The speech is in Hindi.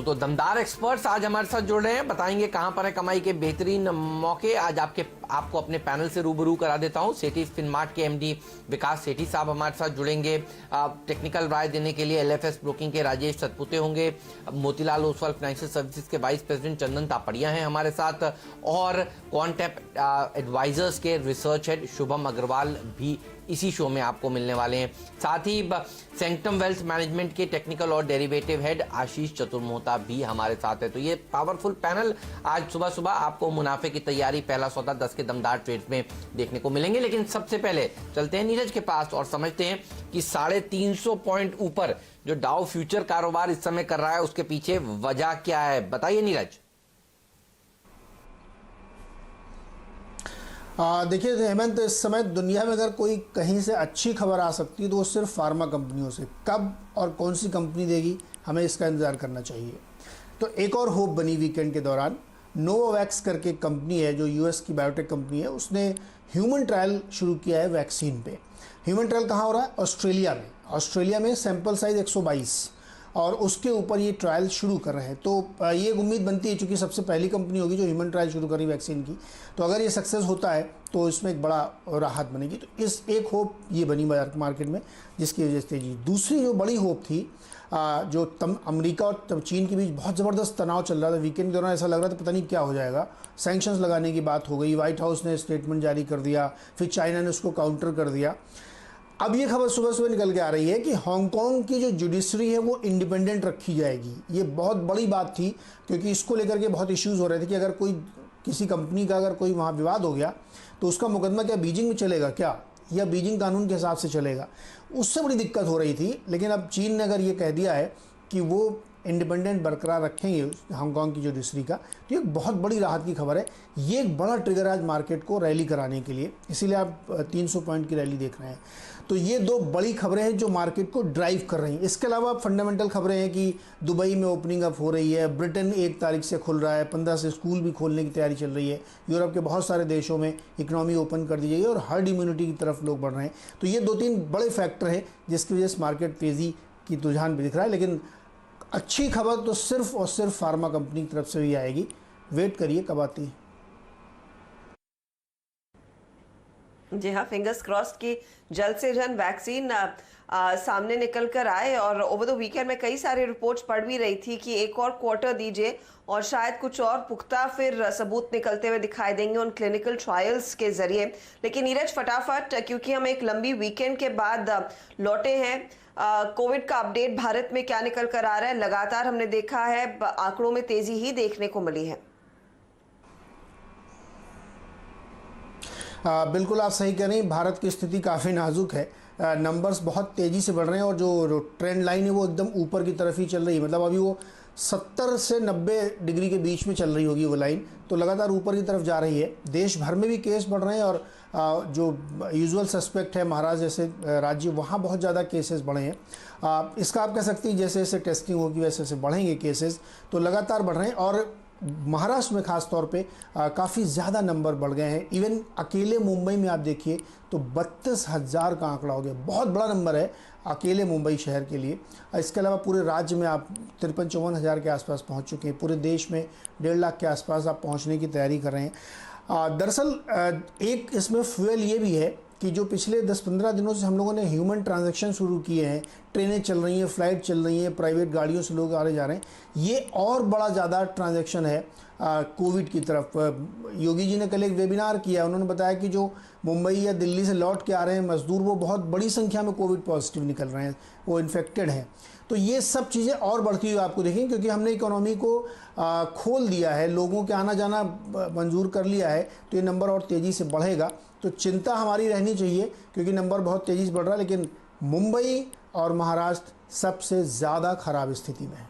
तो दमदार एक्सपर्ट्स आज हमारे साथ जुड़ रहे हैं, बताएंगे कहां पर है कमाई के बेहतरीन मौके। आज आपको अपने पैनल से रूबरू करा देता हूं। सेठी फिनमार्ट के एमडी विकास सेठी साहब हमारे साथ जुड़ेंगे। टेक्निकल राय देने के लिए एलएफएस ब्रोकिंग के राजेश सतपुते होंगे। मोतीलाल ओसवाल फाइनेंशियल सर्विसेज के वाइस प्रेसिडेंट चंदन तापड़िया हैं हमारे साथ, और क्वांटेप एडवाइजर्स के रिसर्च हेड शुभम अग्रवाल भी इसी शो में आपको मिलने वाले हैं। साथ ही सेंक्टम वेल्थ मैनेजमेंट के टेक्निकल और डेरिवेटिव हेड आशीष चतुर्मोहता भी हमारे साथ है। तो ये पावरफुल पैनल आज सुबह सुबह आपको मुनाफे की तैयारी, पहला सौदा 10 के दमदार ट्रेड्स में देखने को मिलेंगे। लेकिन सबसे पहले चलते हैं नीरज के पास और समझते हैं कि 350 पॉइंट ऊपर जो डाउ फ्यूचर कारोबार इस समय कर रहा है उसके पीछे वजह क्या है, बताइए नीरज। देखिए हेमंत, इस समय दुनिया में अगर कोई कहीं से अच्छी खबर आ सकती है तो वो सिर्फ फार्मा कंपनियों से। कब और कौन सी कंपनी देगी, हमें इसका इंतज़ार करना चाहिए। तो एक और होप बनी वीकेंड के दौरान। नोवावैक्स करके कंपनी है जो यूएस की बायोटेक कंपनी है, उसने ह्यूमन ट्रायल शुरू किया है वैक्सीन पे। ह्यूमन ट्रायल कहाँ हो रहा है? ऑस्ट्रेलिया में सैंपल साइज 122 और उसके ऊपर ये ट्रायल शुरू कर रहे हैं। तो ये एक उम्मीद बनती है, चूँकि सबसे पहली कंपनी होगी जो ह्यूमन ट्रायल शुरू कर रही वैक्सीन की, तो अगर ये सक्सेस होता है तो इसमें एक बड़ा राहत बनेगी। तो इस एक होप ये बनी मार्केट में, जिसकी वजह से तेजी। दूसरी जो बड़ी होप थी, जो अमेरिका और चीन के बीच बहुत ज़बरदस्त तनाव चल रहा था वीकेंड के दौरान, ऐसा लग रहा था पता नहीं क्या हो जाएगा। सैंक्शंस लगाने की बात हो गई, व्हाइट हाउस ने स्टेटमेंट जारी कर दिया, फिर चाइना ने उसको काउंटर कर दिया। अब ये खबर सुबह सुबह निकल के आ रही है कि हांगकांग की जो जुडिशरी है वो इंडिपेंडेंट रखी जाएगी। ये बहुत बड़ी बात थी, क्योंकि इसको लेकर के बहुत इश्यूज़ हो रहे थे कि अगर कोई किसी कंपनी का अगर कोई वहाँ विवाद हो गया तो उसका मुकदमा क्या बीजिंग में चलेगा क्या, या बीजिंग कानून के हिसाब से चलेगा, उससे बड़ी दिक्कत हो रही थी। लेकिन अब चीन ने अगर ये कह दिया है कि वो इंडिपेंडेंट बरकरार रखेंगे हांगकांग की जुडिशरी का, तो एक बहुत बड़ी राहत की खबर है। ये एक बड़ा ट्रिगर है आज मार्केट को रैली कराने के लिए, इसीलिए आप 300 पॉइंट की रैली देख रहे हैं। तो ये दो बड़ी खबरें हैं जो मार्केट को ड्राइव कर रही हैं। इसके अलावा फंडामेंटल खबरें हैं कि दुबई में ओपनिंग अप हो रही है, ब्रिटेन 1 तारीख से खुल रहा है, 15 से स्कूल भी खोलने की तैयारी चल रही है, यूरोप के बहुत सारे देशों में इकनॉमी ओपन कर दी गई है और हर्ड इम्यूनिटी की तरफ लोग बढ़ रहे हैं। तो ये 2-3 बड़े फैक्टर हैं जिसकी वजह से मार्केट तेज़ी की रुझान भी दिख रहा है। लेकिन अच्छी खबर तो सिर्फ और सिर्फ फार्मा कंपनी की तरफ से भी आएगी। वेट करिए कब आती है। जी हाँ, फिंगर्स क्रॉस्ड की जल्द से जल्द वैक्सीन सामने निकल कर आए। और ओवर द वीकेंड में कई सारी रिपोर्ट्स पढ़ भी रही थी कि एक और क्वार्टर दीजिए और शायद कुछ और पुख्ता फिर सबूत निकलते हुए दिखाई देंगे उन क्लिनिकल ट्रायल्स के जरिए। लेकिन नीरज फटाफट, क्योंकि हम एक लंबी वीकेंड के बाद लौटे हैं, कोविड का अपडेट भारत में क्या निकल कर आ रहा है? लगातार हमने देखा है आंकड़ों में तेजी ही देखने को मिली है। बिल्कुल आप सही कह रही हैं, भारत की स्थिति काफ़ी नाजुक है। नंबर्स बहुत तेज़ी से बढ़ रहे हैं और जो ट्रेंड लाइन है वो एकदम ऊपर की तरफ ही चल रही है। मतलब अभी वो 70 से 90 डिग्री के बीच में चल रही होगी वो लाइन, तो लगातार ऊपर की तरफ जा रही है। देश भर में भी केस बढ़ रहे हैं और जो यूजुअल सस्पेक्ट है महाराष्ट्र जैसे राज्य, वहाँ बहुत ज़्यादा केसेस बढ़े हैं। इसका आप कह सकते हैं जैसे जैसे टेस्टिंग होगी वैसे वैसे बढ़ेंगे केसेस, तो लगातार बढ़ रहे हैं। और महाराष्ट्र में ख़ास तौर पे काफ़ी ज़्यादा नंबर बढ़ गए हैं। इवन अकेले मुंबई में आप देखिए तो 32,000 का आंकड़ा हो गया, बहुत बड़ा नंबर है अकेले मुंबई शहर के लिए। इसके अलावा पूरे राज्य में आप 53-54 हज़ार के आसपास पहुंच चुके हैं। पूरे देश में 1.5 लाख के आसपास आप पहुंचने की तैयारी कर रहे हैं। दरअसल एक इसमें फ्यूल ये भी है कि जो पिछले 10-15 दिनों से हम लोगों ने ह्यूमन ट्रांजैक्शन शुरू किए हैं, ट्रेनें चल रही हैं, फ़्लाइट चल रही हैं, प्राइवेट गाड़ियों से लोग आ रहे जा रहे हैं, ये और बड़ा ज़्यादा ट्रांजैक्शन है कोविड की तरफ। योगी जी ने कल एक वेबिनार किया, उन्होंने बताया कि जो मुंबई या दिल्ली से लौट के आ रहे हैं मज़दूर, वो बहुत बड़ी संख्या में कोविड पॉजिटिव निकल रहे हैं, वो इन्फेक्टेड हैं। तो ये सब चीज़ें और बढ़ती हुई आपको देखेंगे, क्योंकि हमने इकोनॉमी को खोल दिया है, लोगों के आना जाना मंजूर कर लिया है, तो ये नंबर और तेज़ी से बढ़ेगा। तो चिंता हमारी रहनी चाहिए क्योंकि नंबर बहुत तेज़ी से बढ़ रहा है, लेकिन मुंबई और महाराष्ट्र सबसे ज़्यादा खराब स्थिति में है।